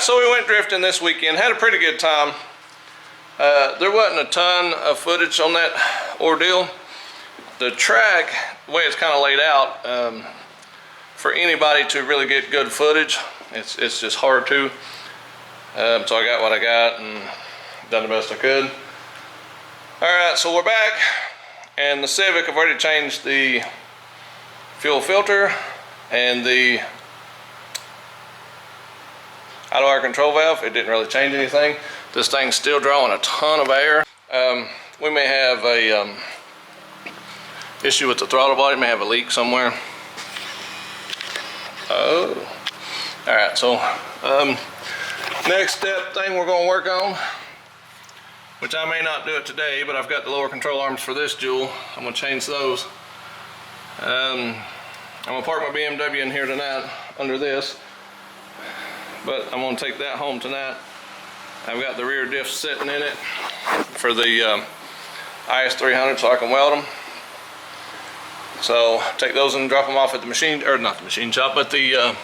So we went drifting this weekend, had a pretty good time. There wasn't a ton of footage on that ordeal. The track, the way it's kind of laid out, for anybody to really get good footage, it's just hard to. So I got what I got and done the best I could. Alright, so we're back, and the Civic, I've already changed the fuel filter and the auto air control valve. It didn't really change anything. This thing's still drawing a ton of air. We may have a issue with the throttle body, may have a leak somewhere. Oh, all right, so next step thing we're gonna work on, which I may not do it today, but I've got the lower control arms for this jewel. I'm gonna change those. I'm gonna park my BMW in here tonight under this, but I'm gonna take that home tonight. I've got the rear diff sitting in it for the IS300 so I can weld them. So take those and drop them off at the machine, or not the machine shop, but the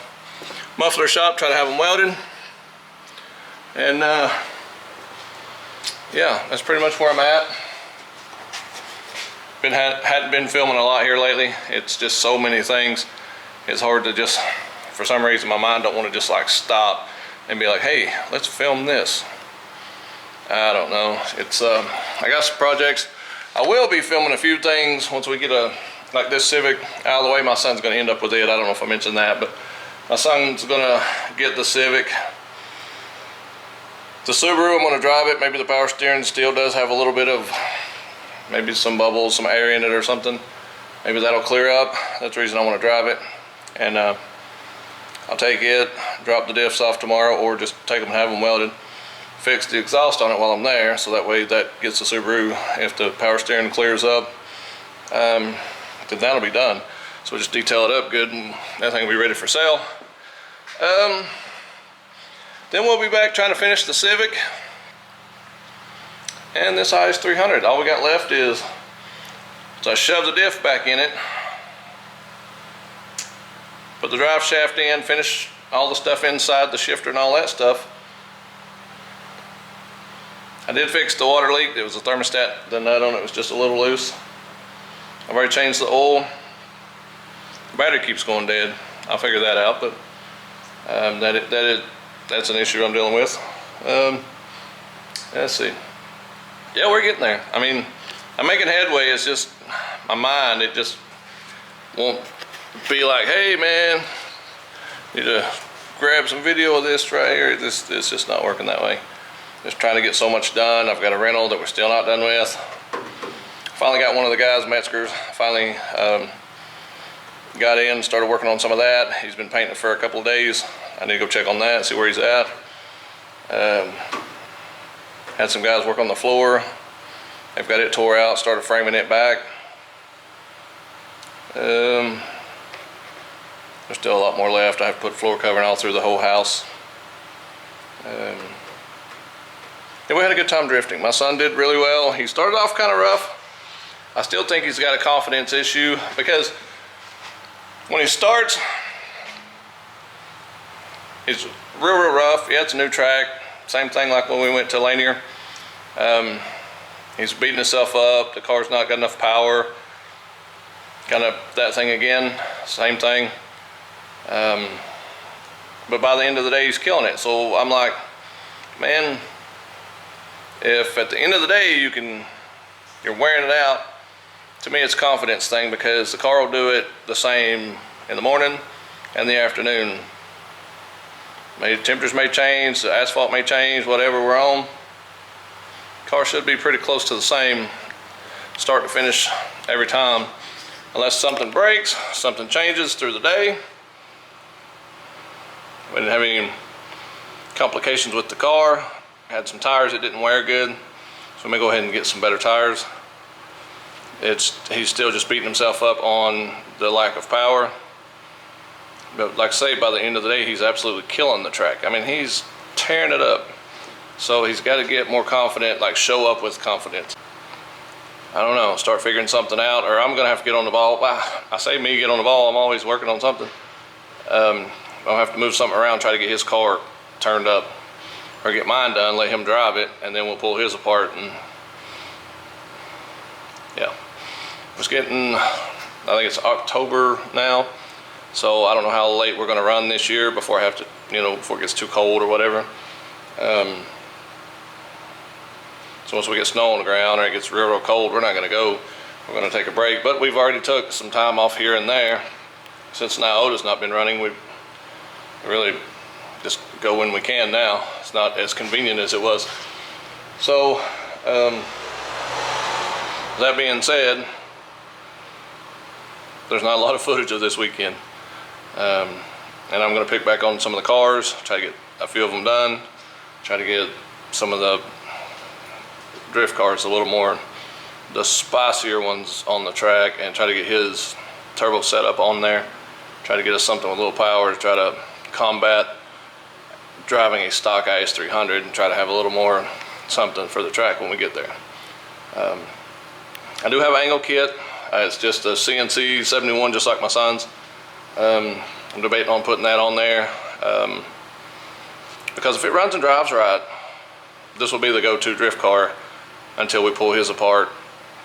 muffler shop, try to have them welded. And yeah, that's pretty much where I'm at. Hadn't been filming a lot here lately. It's just so many things. It's hard to just, for some reason my mind don't want to just like stop and be like, hey, let's film this. I don't know. It's I got some projects. I will be filming a few things once we get like this Civic out of the way. My son's going to end up with it. I don't know if I mentioned that, but my son's going to get the Civic. The Subaru, I'm going to drive it. Maybe the power steering still does have a little bit of maybe some bubbles, some air in it or something. Maybe that'll clear up. That's the reason I want to drive it. And I'll take it, drop the diffs off tomorrow, or just take them and have them welded. Fix the exhaust on it while I'm there, so that way that gets the Subaru. If the power steering clears up, then that'll be done. So we'll just detail it up good and everything will be ready for sale. Then we'll be back trying to finish the Civic and this IS300. All we got left is, so I shove the diff back in it, put the drive shaft in, finish all the stuff inside the shifter and all that stuff. I did fix the water leak. It was a thermostat, the nut on it was just a little loose. I've already changed the oil. The battery keeps going dead. I'll figure that out, but that's an issue I'm dealing with. Let's see. Yeah, we're getting there. I mean, I'm making headway. It's just my mind, it just won't be like, hey man, need to grab some video of this right here. It's just not working that way. Just trying to get so much done. I've got a rental that we're still not done with. Finally got one of the guys, Metzger's, finally got in, started working on some of that. He's been painting it for a couple of days. I need to go check on that and see where he's at. Had some guys work on the floor. They've got it tore out, started framing it back. There's still a lot more left. I have to put floor covering all through the whole house. Yeah, we had a good time drifting. My son did really well. He started off kind of rough. I still think he's got a confidence issue because when he starts, he's real rough. Yeah, it's a new track. Same thing like when we went to Lanier. He's beating himself up. The car's not got enough power. Kind of that thing again, same thing. But by the end of the day, he's killing it. So I'm like, man, if at the end of the day you're wearing it out, to me it's a confidence thing, because the car will do it the same in the morning and the afternoon. Maybe temperatures may change, the asphalt may change, whatever we're on. Car should be pretty close to the same start to finish every time, unless something breaks, something changes through the day. We didn't have any complications with the car. Had some tires that didn't wear good, so I'm gonna go ahead and get some better tires. He's still just beating himself up on the lack of power. But like I say, by the end of the day, he's absolutely killing the track. I mean, he's tearing it up. So he's got to get more confident, like show up with confidence. I don't know, start figuring something out, or I'm gonna have to get on the ball. I say me get on the ball, I'm always working on something. I'll have to move something around, try to get his car turned up, or get mine done, let him drive it, and then we'll pull his apart. And yeah, it's getting, I think it's October now, so I don't know how late we're gonna run this year before I have to, before it gets too cold or whatever. So once we get snow on the ground or it gets real cold, we're not gonna go. We're gonna take a break, but we've already took some time off here and there. Since Niota's not been running, we really just go when we can now. It's not as convenient as it was. So, that being said, there's not a lot of footage of this weekend. And I'm gonna pick back on some of the cars, try to get a few of them done, try to get some of the drift cars a little more, the spicier ones on the track, and try to get his turbo setup on there. Try to get us something with a little power to try to combat driving a stock IS300 and try to have a little more something for the track when we get there. I do have an angle kit. It's just a CNC 71, just like my son's. I'm debating on putting that on there because if it runs and drives right, this will be the go-to drift car until we pull his apart,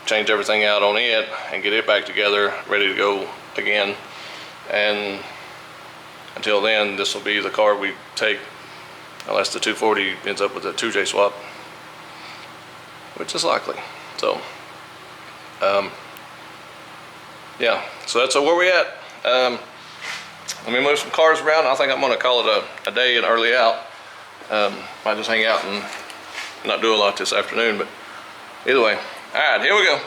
change everything out on it, and get it back together, ready to go again. And until then, this will be the car we take, unless the 240 ends up with a 2J swap, which is likely. So, yeah, so that's where we at. Let me move some cars around. I think I'm gonna call it a day and early out. Might just hang out and not do a lot this afternoon, but either way. All right, here we go.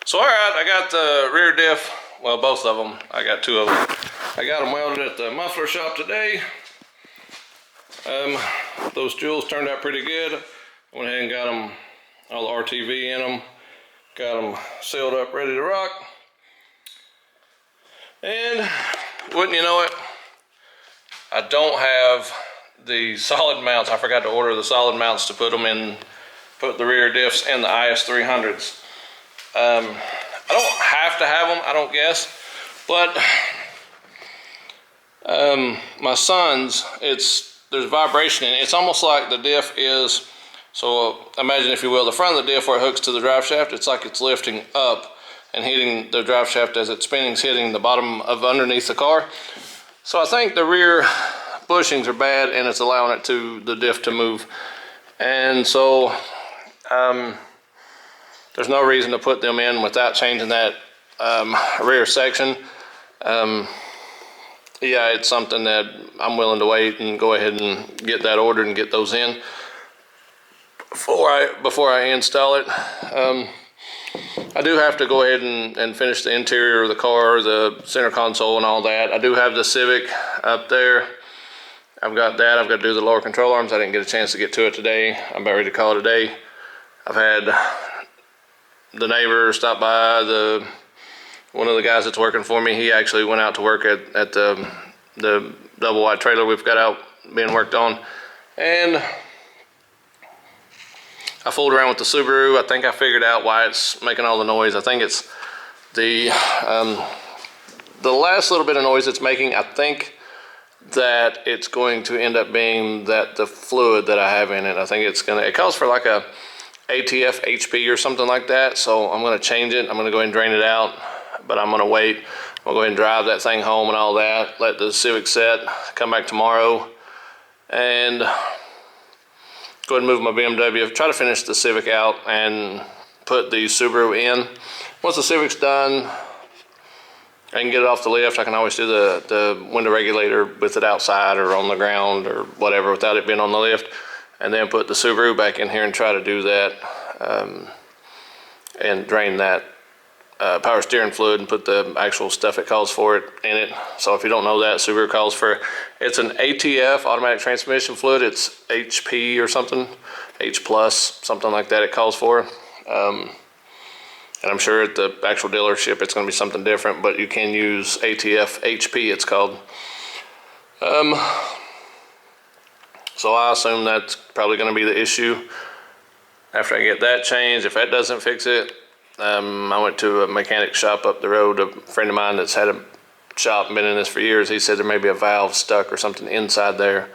So all right, I got the rear diff, well, both of them. I got two of them. I got them welded at the muffler shop today. Those jewels turned out pretty good. I went ahead and got them, all the RTV in them. Got them sealed up, ready to rock. And wouldn't you know it, I don't have the solid mounts. I forgot to order the solid mounts to put them in, put the rear diffs in the IS300s. I don't have to have them, I don't guess, but my son's, there's vibration in it. It's almost like the diff is, so imagine, if you will, the front of the diff where it hooks to the drive shaft, it's like it's lifting up and hitting the drive shaft as it's spinning, hitting the bottom of underneath the car. So I think the rear bushings are bad and it's allowing it the diff to move. And so there's no reason to put them in without changing that rear section. Yeah, it's something that I'm willing to wait and go ahead and get that ordered and get those in before I install it. I do have to go ahead and finish the interior of the car, the center console and all that. I do have the Civic up there. I've got that. I've got to do the lower control arms. I didn't get a chance to get to it today. I'm about ready to call it a day. I've had the neighbor stop by, one of the guys that's working for me, he actually went out to work at the double wide trailer we've got out being worked on. And I fooled around with the Subaru. I think I figured out why it's making all the noise. I think it's the last little bit of noise it's making. I think that it's going to end up being that the fluid that I have in it. I think it calls for like a ATF HP or something like that. So I'm gonna change it. I'm gonna go ahead and drain it out, but I'm gonna wait. I'll go ahead and drive that thing home and all that, let the Civic set, come back tomorrow, and go ahead and move my BMW, try to finish the Civic out and put the Subaru in. Once the Civic's done, I can get it off the lift. I can always do the window regulator with it outside or on the ground or whatever without it being on the lift, and then put the Subaru back in here and try to do that and drain that power steering fluid and put the actual stuff it calls for it in it. So if you don't know that, Subaru calls for, it's an ATF, automatic transmission fluid. It's HP or something, H plus, something like that it calls for. And I'm sure at the actual dealership it's going to be something different, but you can use ATF HP, it's called. So I assume that's probably going to be the issue. After I get that changed, if that doesn't fix it, I went to a mechanic shop up the road. A friend of mine that's had a shop and been in this for years, he said there may be a valve stuck or something inside there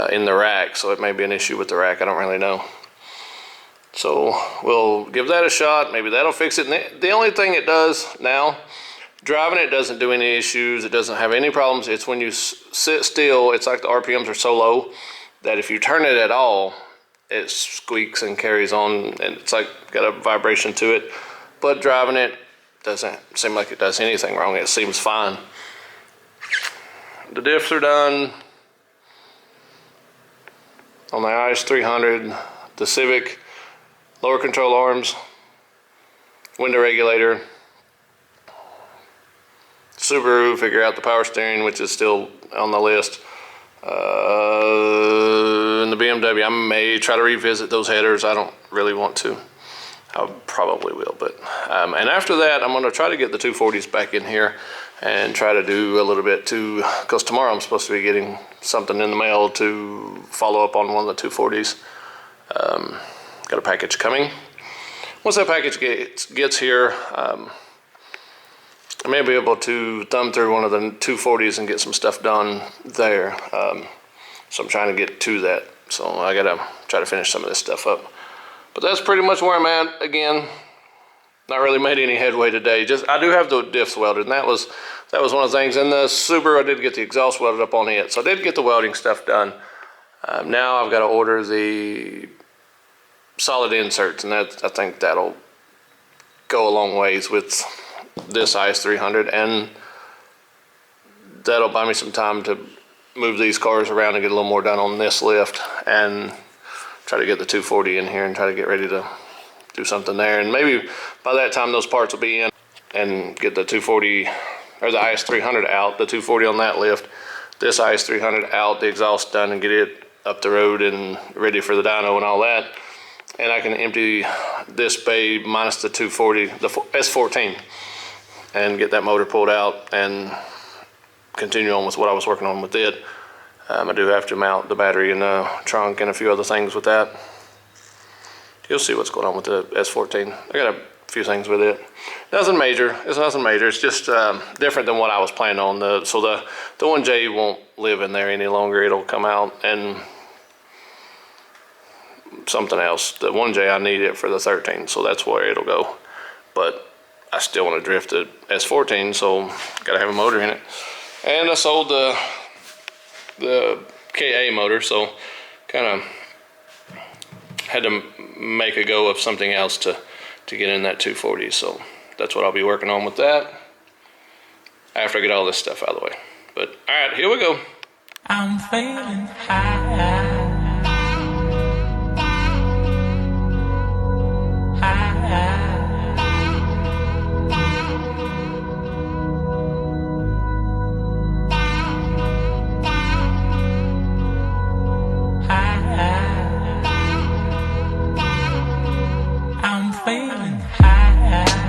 in the rack, so it may be an issue with the rack. I don't really know. So we'll give that a shot. Maybe that'll fix it. And the only thing it does now, driving it doesn't do any issues. It doesn't have any problems. It's when you sit still, it's like the RPMs are so low that if you turn it at all, it squeaks and carries on, and it's like got a vibration to it. But driving it doesn't seem like it does anything wrong. It seems fine. The diffs are done on the IS300, the Civic, lower control arms, window regulator, Subaru, figure out the power steering, which is still on the list. And the BMW, I may try to revisit those headers. I don't really want to. I probably will, but and after that, I'm going to try to get the 240s back in here and try to do a little bit too, because tomorrow I'm supposed to be getting something in the mail to follow up on one of the 240s. Got a package coming. Once that package gets here, I may be able to thumb through one of the 240s and get some stuff done there. So I'm trying to get to that. So I gotta try to finish some of this stuff up. But that's pretty much where I'm at. Again, not really made any headway today. Just I do have the diffs welded, and that was one of the things. In the Subaru, I did get the exhaust welded up on it, so I did get the welding stuff done. Now I've got to order the solid inserts, and I think that'll go a long ways with this IS300, and that'll buy me some time to move these cars around and get a little more done on this lift, and try to get the 240 in here and try to get ready to do something there. And maybe by that time those parts will be in, and get the 240 or the IS300 out, the 240 on that lift, this IS300 out, the exhaust done, and get it up the road and ready for the dyno and all that. And I can empty this bay minus the 240, the S14, and get that motor pulled out and continue on with what I was working on with it. I do have to mount the battery in the trunk and a few other things with that. You'll see what's going on with the S14. I got a few things with it. Nothing major. It's nothing major. It's just different than what I was planning on. So the 1J won't live in there any longer. It'll come out and something else. The 1J, I need it for the 13, so that's where it'll go. But I still want to drift the S14, so gotta have a motor in it. And I sold the KA motor, so kind of had to make a go of something else to get in that 240. So that's what I'll be working on with that after I get all this stuff out of the way. But all right, here we go. I'm feeling high. have.